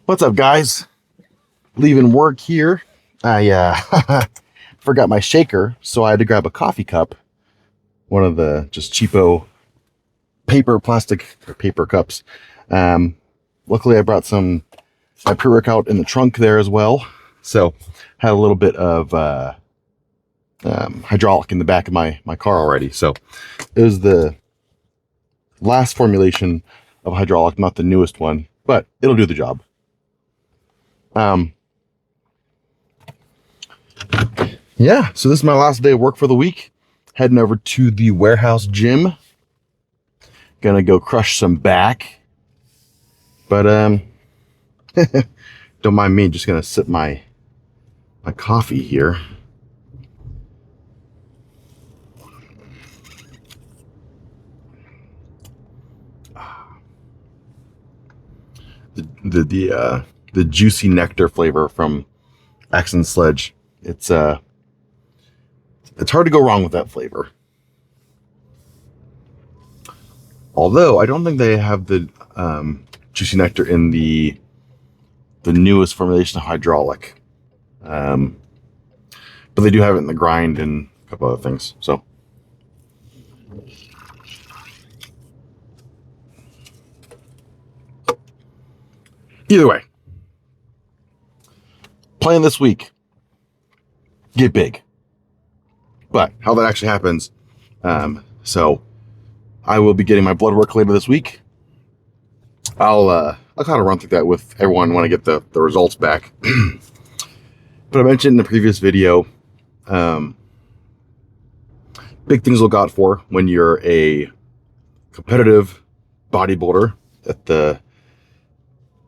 What's up, guys? Leaving work here. I forgot my shaker, so I had to grab a coffee cup. One of the just cheapo plastic or paper cups. Luckily, I brought some my pre-workout in the trunk there as well. So had a little bit of hydraulic in the back of my car already. So it was the last formulation of hydraulic, not the newest one, but it'll do the job. Yeah, so this is my last day of work for the week. Heading over to the warehouse gym. Gonna go crush some back. But don't mind me, just gonna sip my coffee here. The juicy nectar flavor from Axe and Sledge. It's hard to go wrong with that flavor. Although I don't think they have the juicy nectar in the newest formulation of hydraulic. But they do have it in the grind and a couple other things. So either way, plan this week. Get big. But how that actually happens, so I will be getting my blood work later this week. I'll kind of run through that with everyone when I get the results back. But I mentioned in the previous video, big things to look out for when you're a competitive bodybuilder at the,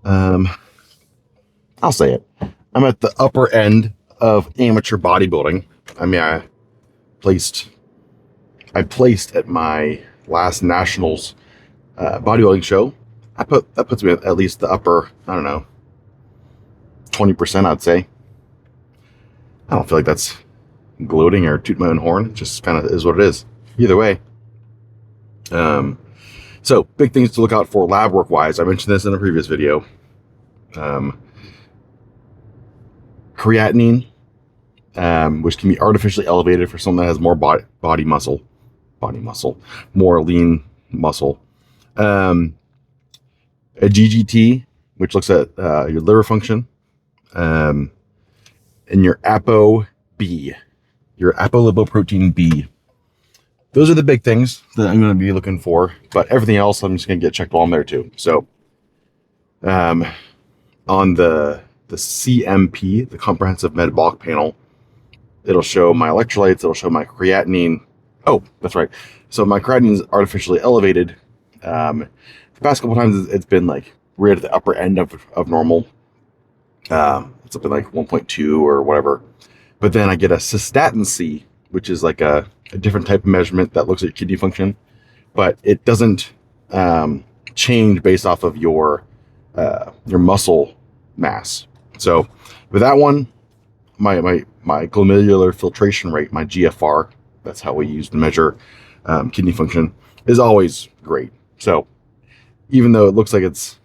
I'll say it, I'm at the upper end of amateur bodybuilding. I mean, I placed at my last nationals bodybuilding show. That puts me at least the upper, I don't know, 20%, I'd say. I don't feel like that's gloating or toot my own horn. It just kind of is what it is. Either way. So big things to look out for lab work wise. I mentioned this in a previous video. Creatinine, which can be artificially elevated for someone that has more body muscle, more lean muscle. A GGT, which looks at your liver function, and your ApoB, your apolipoprotein B. Those are the big things that I'm going to be looking for, but everything else I'm just going to get checked while I'm there too. So, on the CMP, the Comprehensive Metabolic Panel, it'll show my electrolytes, it'll show my creatinine. Oh, that's right. So my creatinine is artificially elevated. The past couple times it's been like right at the upper end of normal. It's up in like 1.2 or whatever. But then I get a cystatin C, which is like a different type of measurement that looks at kidney function, but it doesn't change based off of your muscle mass. So with that one, my glomerular filtration rate, my GFR, that's how we use to measure kidney function, is always great. So even though it looks like it's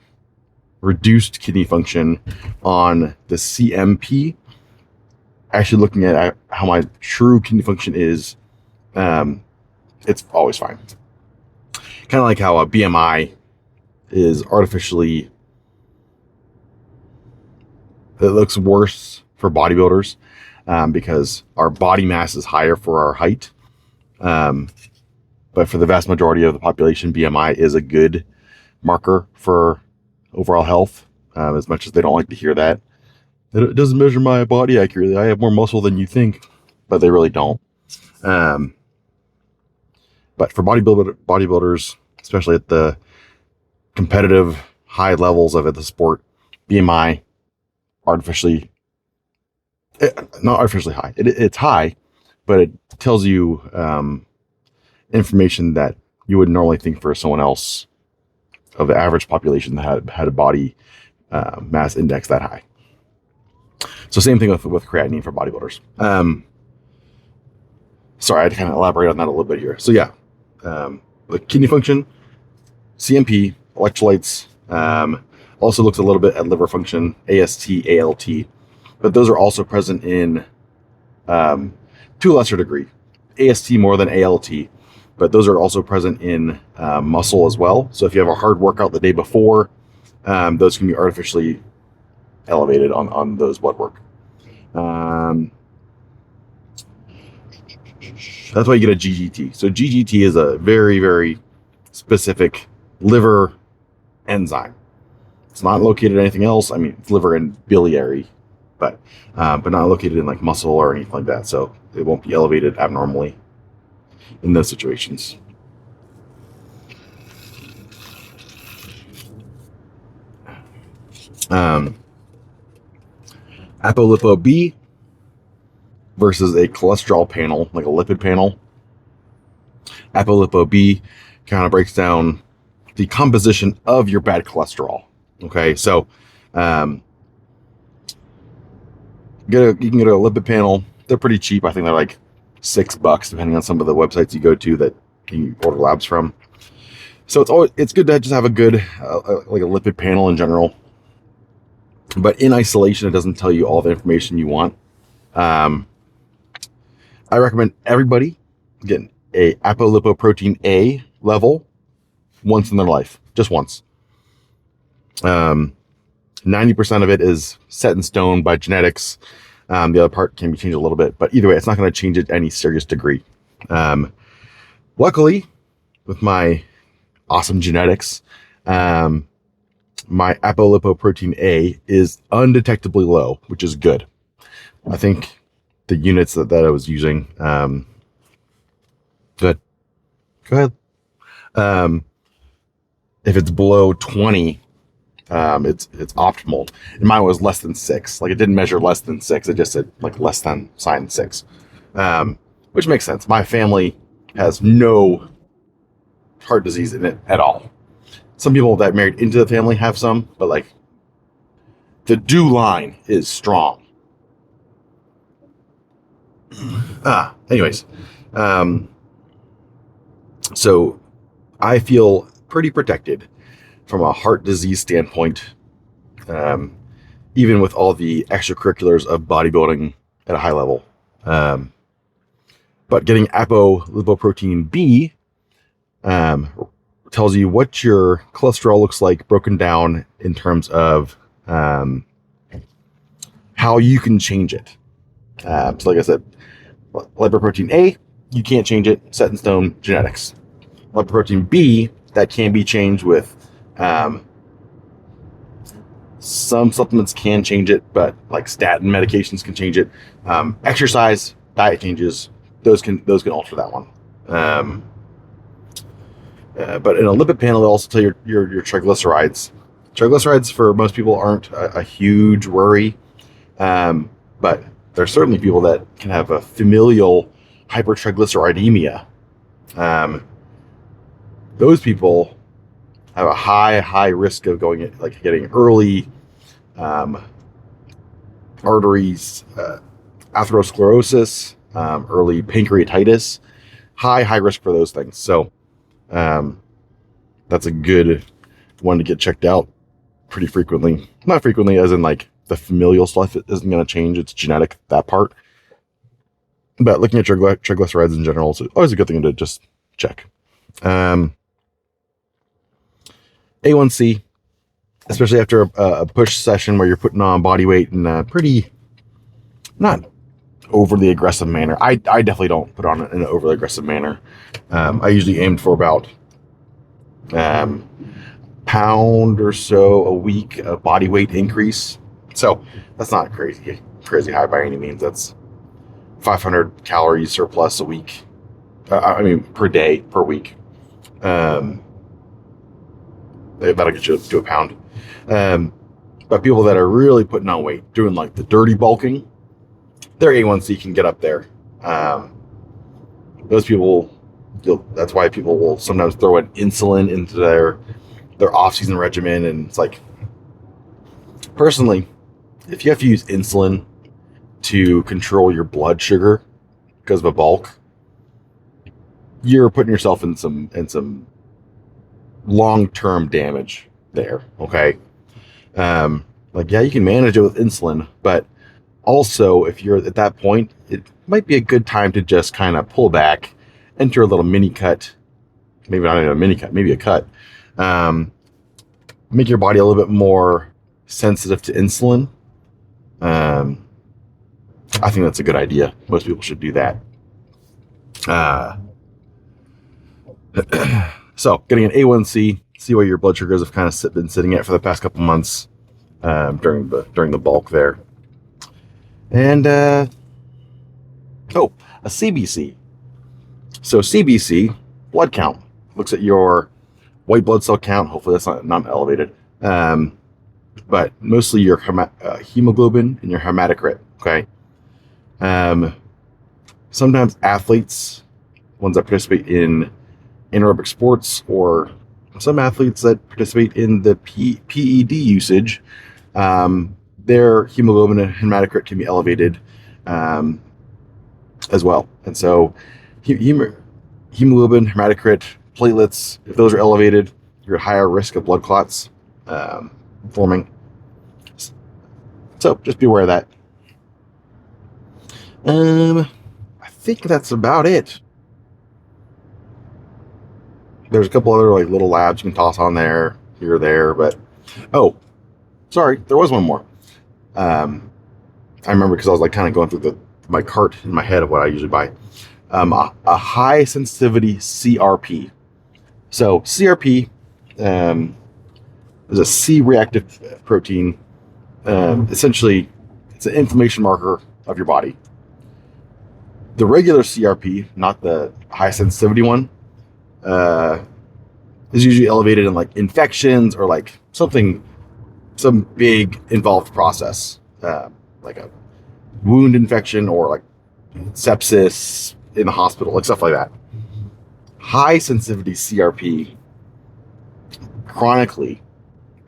reduced kidney function on the CMP, actually looking at how my true kidney function is, it's always fine. Kind of like how a BMI is artificially, it looks worse for bodybuilders because our body mass is higher for our height. But for the vast majority of the population, BMI is a good marker for overall health, as much as they don't like to hear that. It doesn't measure my body accurately. I have more muscle than you think, but they really don't. But for bodybuilders, especially at the competitive high levels of the sport, BMI not artificially high. It's high, but it tells you information that you would normally think for someone else of the average population that had a body mass index that high. So same thing with creatinine for bodybuilders. Sorry, I had to kind of elaborate on that a little bit here. So yeah, the kidney function, CMP, electrolytes, Also looks a little bit at liver function, AST, ALT, but those are also present in, to a lesser degree, AST more than ALT, but those are also present in muscle as well. So if you have a hard workout the day before, those can be artificially elevated on those blood work. That's why you get a GGT. So GGT is a very, very specific liver enzyme. It's not located in anything else. I mean, it's liver and biliary, but not located in like muscle or anything like that. So it won't be elevated abnormally in those situations. ApoLipo-B versus a cholesterol panel, like a lipid panel. ApoLipo-B kind of breaks down the composition of your bad cholesterol. Okay, so you can get a lipid panel. They're pretty cheap. I think they're like $6, depending on some of the websites you go to that you order labs from. So it's good to just have a good like a lipid panel in general. But in isolation, it doesn't tell you all the information you want. I recommend everybody get a apolipoprotein A level once in their life, just once. 90% of it is set in stone by genetics. The other part can be changed a little bit, but either way, it's not going to change it to any serious degree. Luckily, with my awesome genetics, my apolipoprotein A is undetectably low, which is good. I think the units that I was using, good. Go ahead. If it's below 20, it's optimal. And mine was less than 6. Like it didn't measure less than 6. It just said like less than sign 6, which makes sense. My family has no heart disease in it at all. Some people that married into the family have some, but like the DO line is strong. Anyways, so I feel pretty protected from a heart disease standpoint, even with all the extracurriculars of bodybuilding at a high level. But getting apolipoprotein B tells you what your cholesterol looks like broken down in terms of how you can change it. So like I said, lipoprotein A, you can't change it, set in stone, genetics. Lipoprotein B, that can be changed with some supplements can change it, but like statin medications can change it. Exercise, diet changes, those can alter that one. But in a lipid panel, they'll also tell your triglycerides. Triglycerides for most people aren't a huge worry, but there's certainly people that can have a familial hypertriglyceridemia. Those people have a high risk of getting early arteries, atherosclerosis, early pancreatitis. High risk for those things. So that's a good one to get checked out pretty frequently. Not frequently as in like the familial stuff isn't going to change. It's genetic, that part. But looking at triglycerides in general is always a good thing to just check. A1C, especially after a push session where you're putting on body weight in a pretty, not overly aggressive manner. I definitely don't put on it in an overly aggressive manner. I usually aimed for about pound or so a week of body weight increase. So that's not crazy high by any means. That's 500 calories surplus a week. Per day, per week. That'll get you to a pound. But people that are really putting on weight, doing like the dirty bulking, their A1C can get up there. Those people, that's why people will sometimes throw in insulin into their off-season regimen. And it's like, personally, if you have to use insulin to control your blood sugar because of a bulk, you're putting yourself in some long-term damage there. Okay. Like, yeah, you can manage it with insulin, but also if you're at that point, it might be a good time to just kind of pull back, enter a little mini cut, maybe not even a mini cut, maybe a cut. Um, Make your body a little bit more sensitive to insulin. Um, I think that's a good idea. Most people should do that. Uh, so, getting an A1C, see where your blood sugars have kind of been sitting at for the past couple months during the bulk there, and a CBC. So CBC, blood count, looks at your white blood cell count. Hopefully that's not elevated, but mostly your hemoglobin and your hematocrit. Okay. Um, Sometimes athletes, ones that participate in anaerobic sports, or some athletes that participate in the PED usage, their hemoglobin and hematocrit can be elevated um, as well. And so, hemoglobin, hematocrit, platelets, if those are elevated, you're at higher risk of blood clots forming. So just be aware of that. I think that's about it. There's a couple other like little labs you can toss on there, here or there, but sorry, there was one more. I remember because I was like kind of going through my cart in my head of what I usually buy. A high sensitivity CRP. So CRP is a C-reactive protein. Essentially, it's an inflammation marker of your body. The regular CRP, not the high sensitivity one, is usually elevated in like infections or like some big involved process, like a wound infection or like sepsis in the hospital, like stuff like that. High sensitivity CRP chronically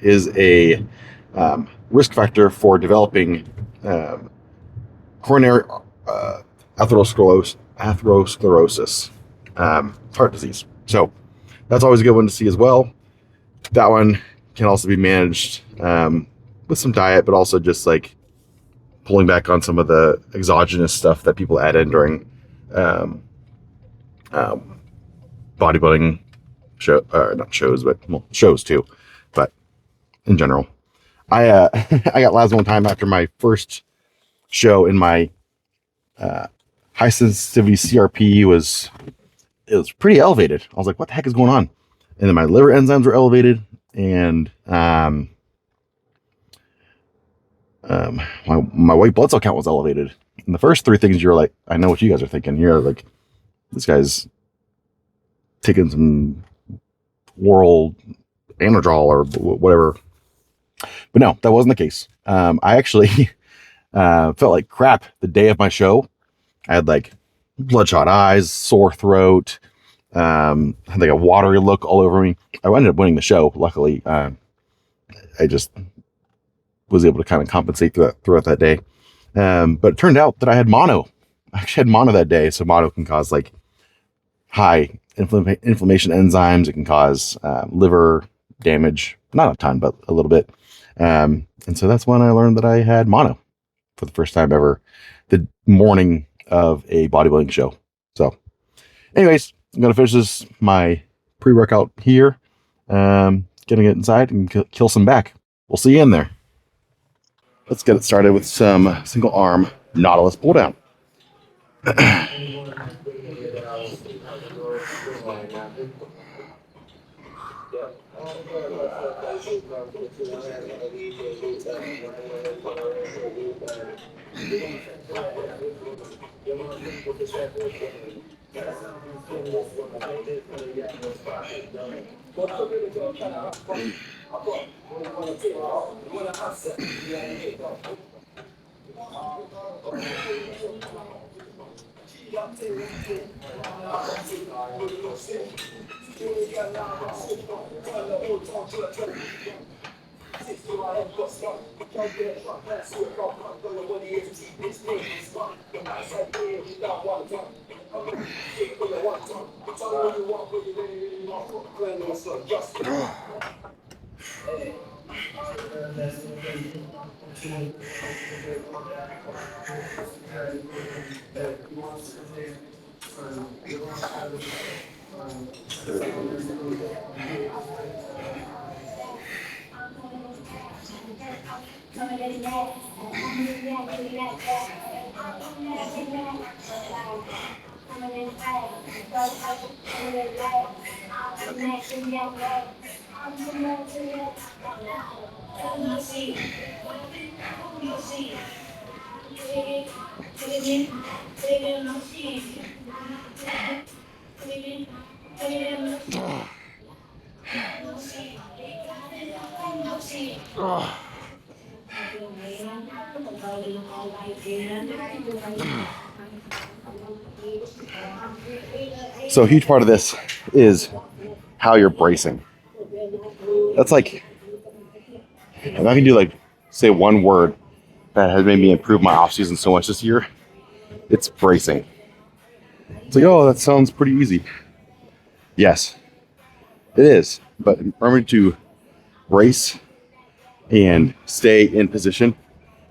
is a risk factor for developing coronary atherosclerosis, heart disease. So that's always a good one to see as well. That one can also be managed with some diet, but also just like pulling back on some of the exogenous stuff that people add in during bodybuilding not shows, but well, shows too. But in general, I I got labs one time after my first show, in my high sensitivity CRP was pretty elevated. I was like, what the heck is going on? And then my liver enzymes were elevated, and my white blood cell count was elevated. And the first three things, you're like, I know what you guys are thinking. You're like, this guy's taking some oral Anadrol or whatever. But no, that wasn't the case. I actually felt like crap the day of my show. I had like bloodshot eyes, sore throat, had like a watery look all over me. I ended up winning the show. Luckily, I just was able to kind of compensate throughout that day. But it turned out that I had mono. I actually had mono that day. So mono can cause like high inflammation enzymes. It can cause liver damage. Not a ton, but a little bit. And so that's when I learned that I had mono for the first time ever, the morning of a bodybuilding show. So anyways, I'm going to finish my pre-workout here. Getting it inside and kill some back. We'll see you in there. Let's get it started with some single arm Nautilus pull down. So a huge part of this is how you're bracing. That's like, if I can do like, say one word that has made me improve my off season so much this year, it's bracing. It's like, oh, that sounds pretty easy. Yes, it is. But remember to brace and stay in position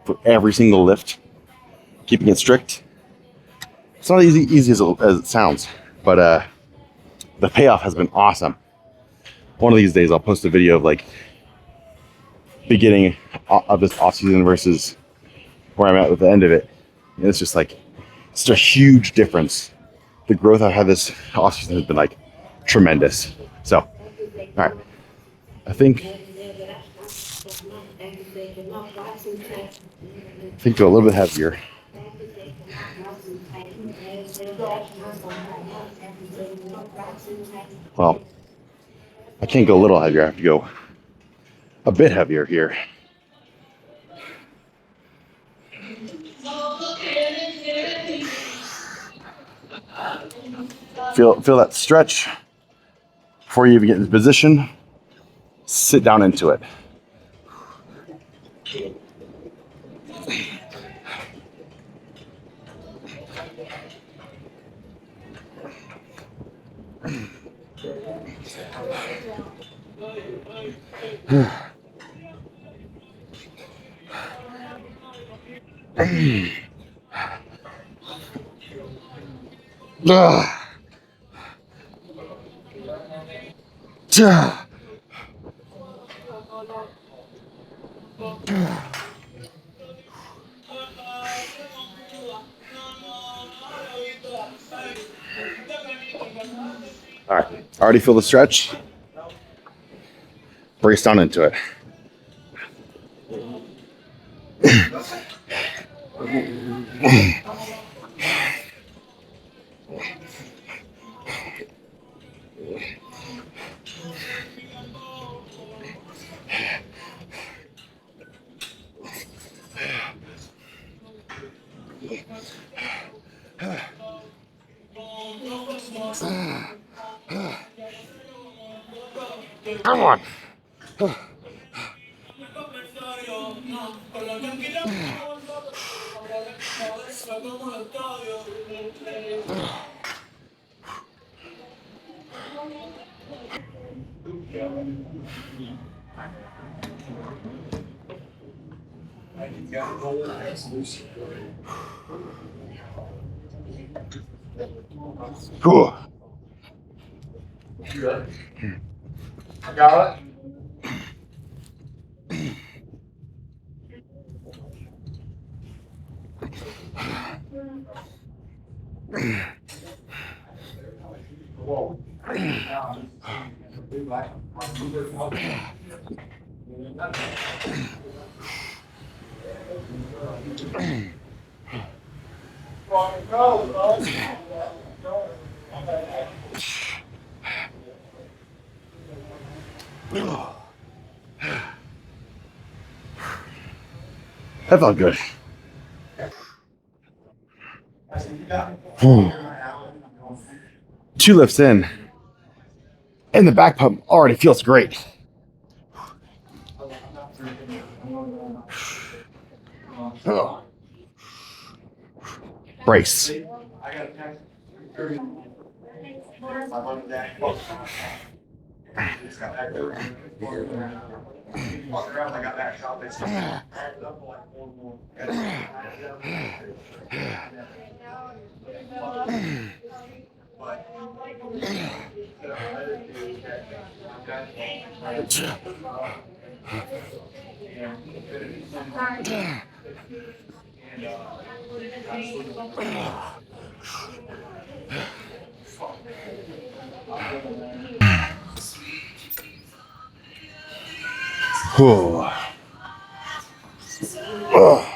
for every single lift, keeping it strict. It's not as easy as it sounds, but the payoff has been awesome. One of these days, I'll post a video of like beginning of this off season versus where I'm at the end of it. And it's just like, it's a huge difference. The growth I've had this off season has been like tremendous. So, all right, I think go a little bit heavier. Well, I can't go a little heavier. I have to go a bit heavier here. Feel that stretch before you even get into position. Sit down into it. All right, already feel the stretch. Brace down into it. Come on. Cool. Got it. That felt good. Two lifts in, and the back pump already feels great. Brace. Oh. Oh.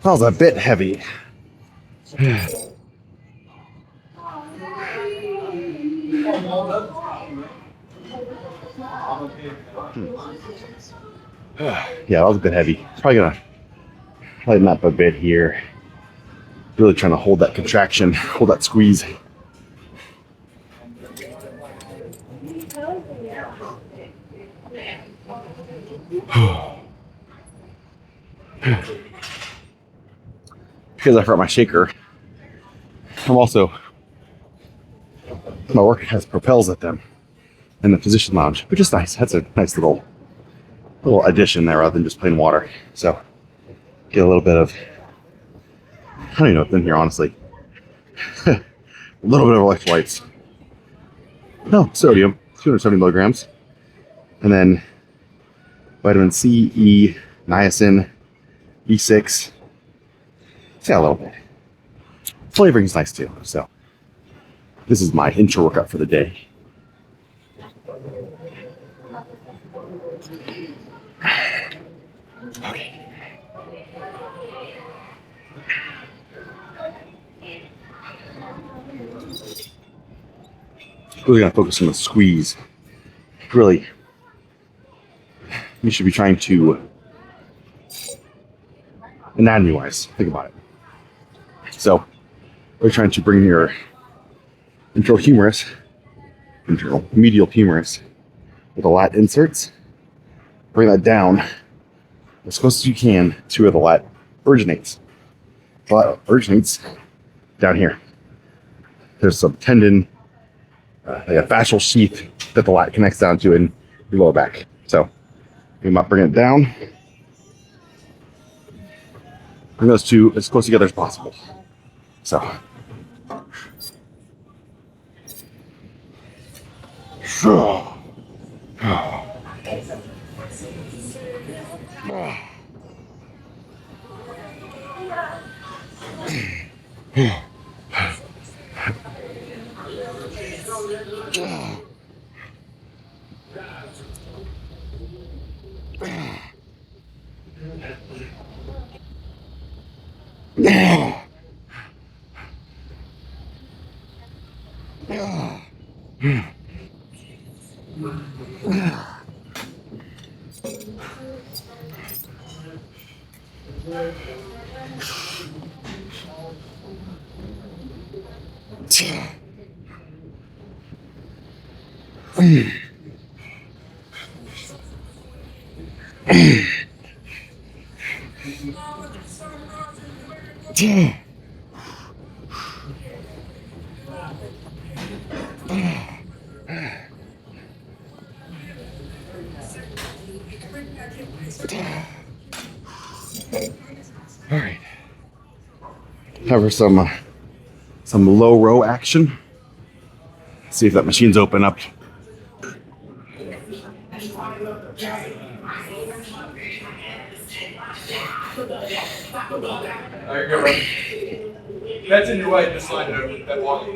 That was a bit heavy. Yeah, that was a bit heavy. Probably gonna lighten up a bit here. Really trying to hold that contraction, hold that squeeze. Because I forgot my shaker, my work has propels at them in the physician lounge, which is nice. That's a nice little addition there rather than just plain water. So get a little bit of, I don't even know what's in here, honestly. A little bit of electrolytes. No, sodium, 270 milligrams. And then vitamin C, E, niacin, B6. Yeah, a little bit. Flavoring's nice too. So this is my intro workout for the day. Okay. Really gonna focus on the squeeze. Really, you should be trying to, anatomy-wise, think about it. So we're trying to bring your medial humerus with the lat inserts, bring that down as close as you can to where the lat originates. The lat originates down here. There's some tendon, like a fascial sheath that the lat connects down to in your lower back. So you might bring it down. Bring those two as close together as possible. So. All right. Cover some low row action. See if that machine's open up That's in your way. Just slide it over that wall.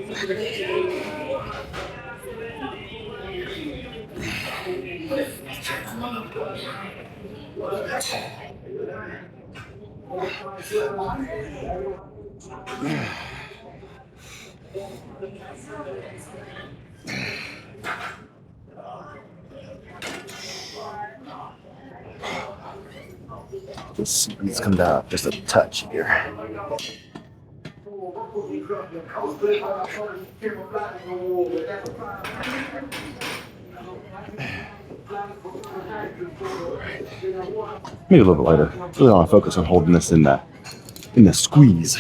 Let's come down just a touch here. Maybe a little bit lighter. Really want to focus on holding this in the squeeze.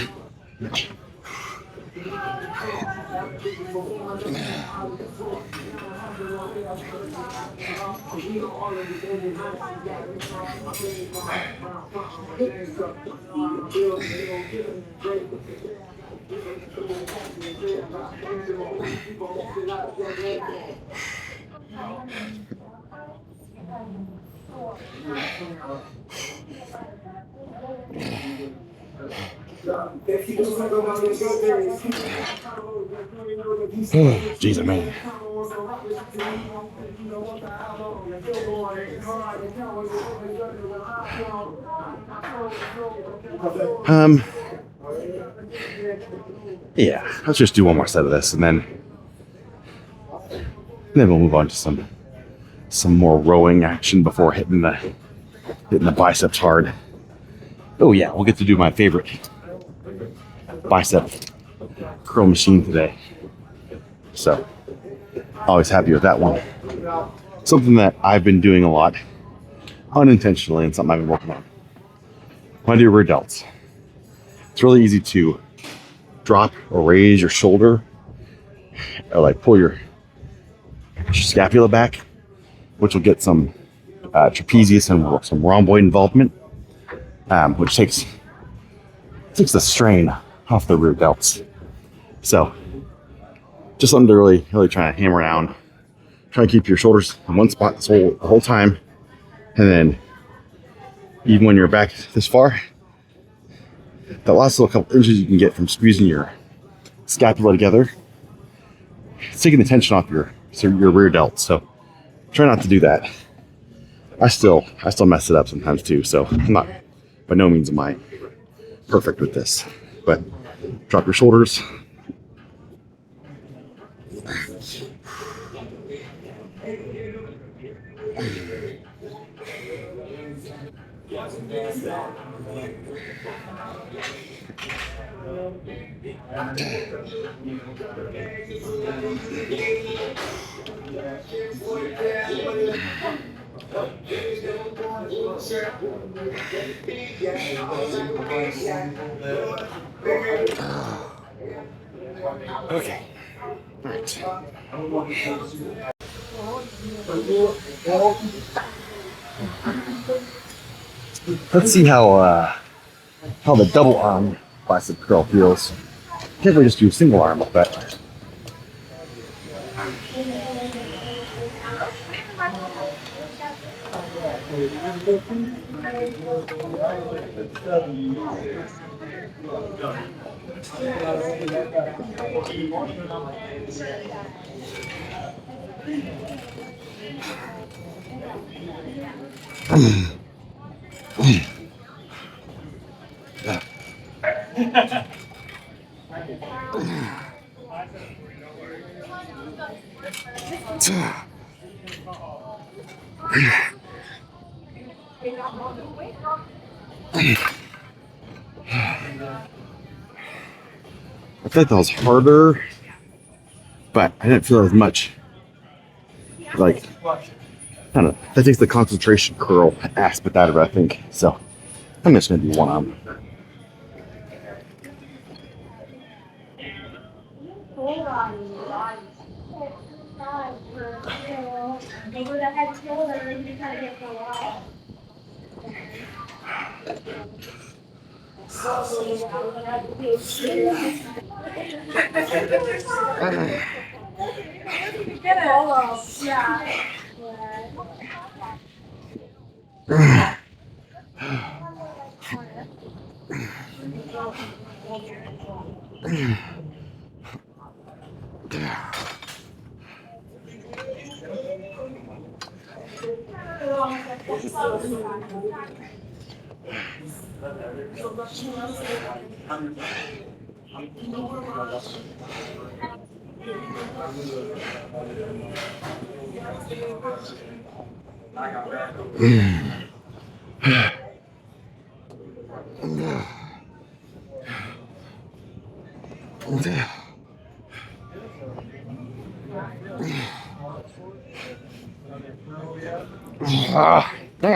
Jeez, man. Yeah, let's just do one more set of this, and then we'll move on to some more rowing action before hitting the biceps hard. Oh yeah, we'll get to do my favorite bicep curl machine today. So, always happy with that one. Something that I've been doing a lot unintentionally and something I've been working on. When I do rear delts, it's really easy to drop or raise your shoulder or like pull your scapula back, which will get some trapezius and some rhomboid involvement, which takes the strain off the rear delts. So just something to really try to hammer down. Try to keep your shoulders in one spot the whole time. And then even when you're back this far, that last little couple inches you can get from squeezing your scapula together, it's taking the tension off your rear delt. So try not to do that. I still mess it up sometimes too. So I'm not, by no means am I perfect with this, but drop your shoulders. Okay. All right. Let's see how the double arm bicep curl feels. Can't really just do a single arm, but I feel like that was harder, but I didn't feel as much. Like, I don't know. That takes the concentration curl aspect out of it, I think. So, I'm just gonna do one arm. Dang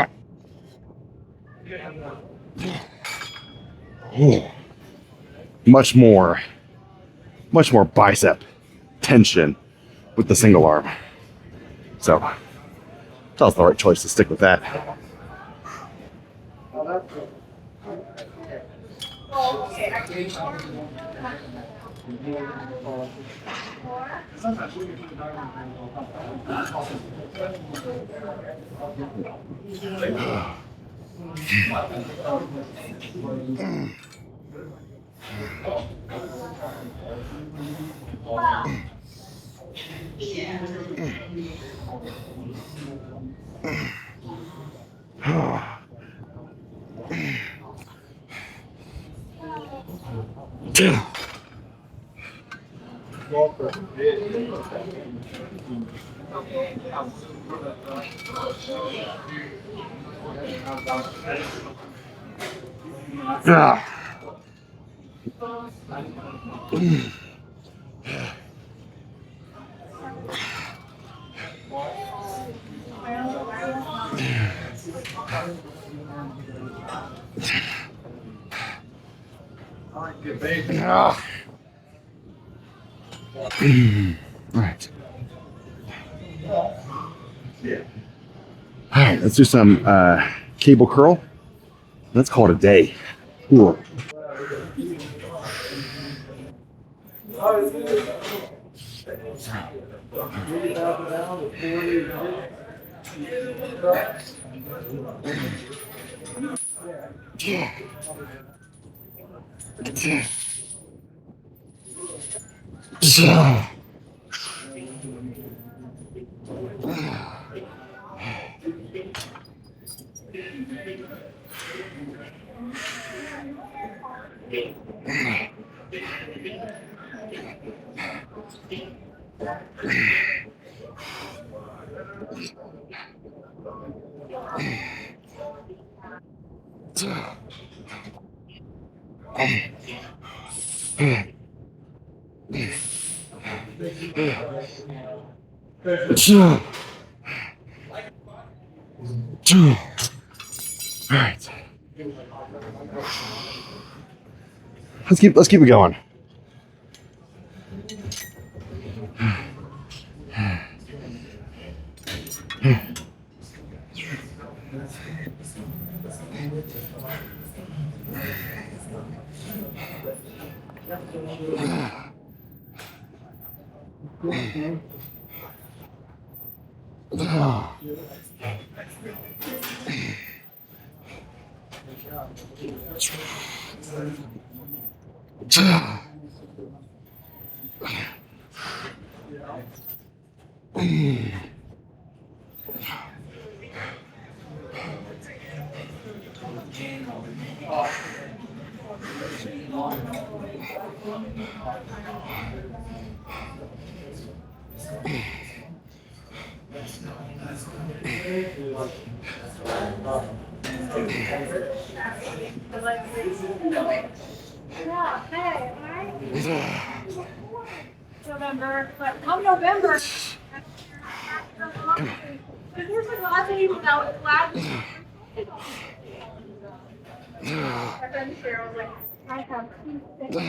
it. Much more bicep tension with the single arm. So that was the right choice to stick with that. All right, let's do some cable curl. Let's call it a day. Cool. All right. Let's keep it going. November, but come November. There's like lots of people now with flags. My friend Cheryl was like, I have 2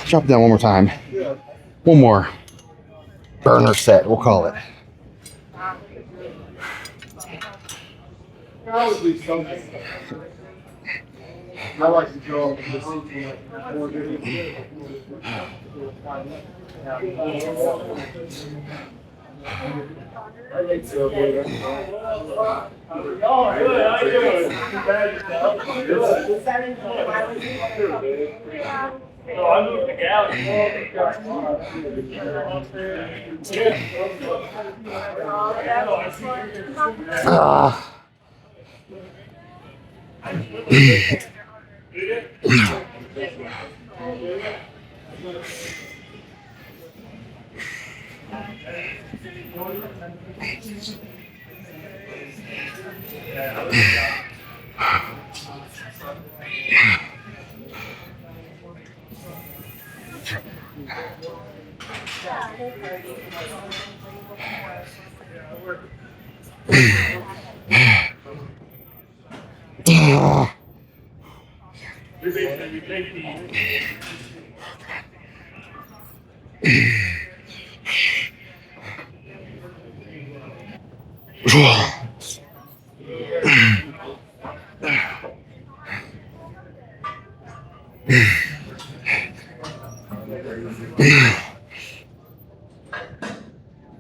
Drop it down one more time. One more burner set, we'll call it.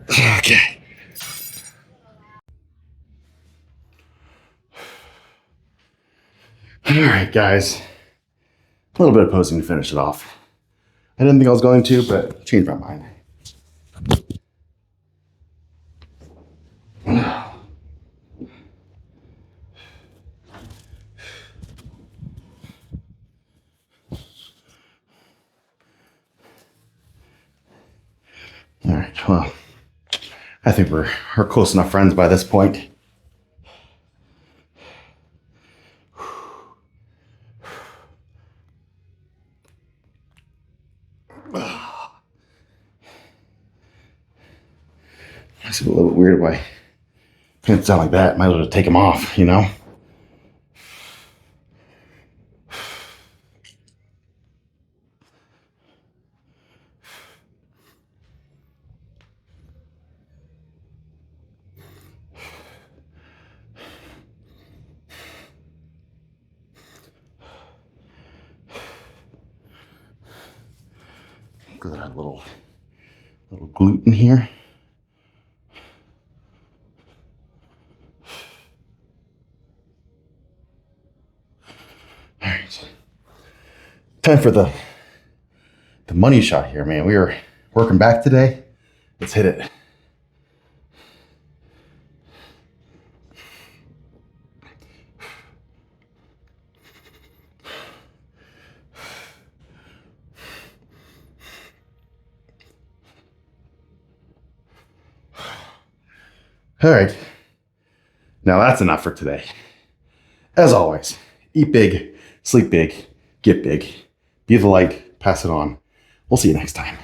Okay. All right, guys. A little bit of posing to finish it off. I didn't think I was going to, but changed my mind. All right, well, I think we're close enough friends by this point. It's a little bit weird why it sound like that. Might as well just take them off, you know? Look at that little glute in here. All right, time for the money shot here, man. We were working back today. Let's hit it. All right, now that's enough for today. As always, eat big, sleep big, get big, be the light, pass it on. We'll see you next time.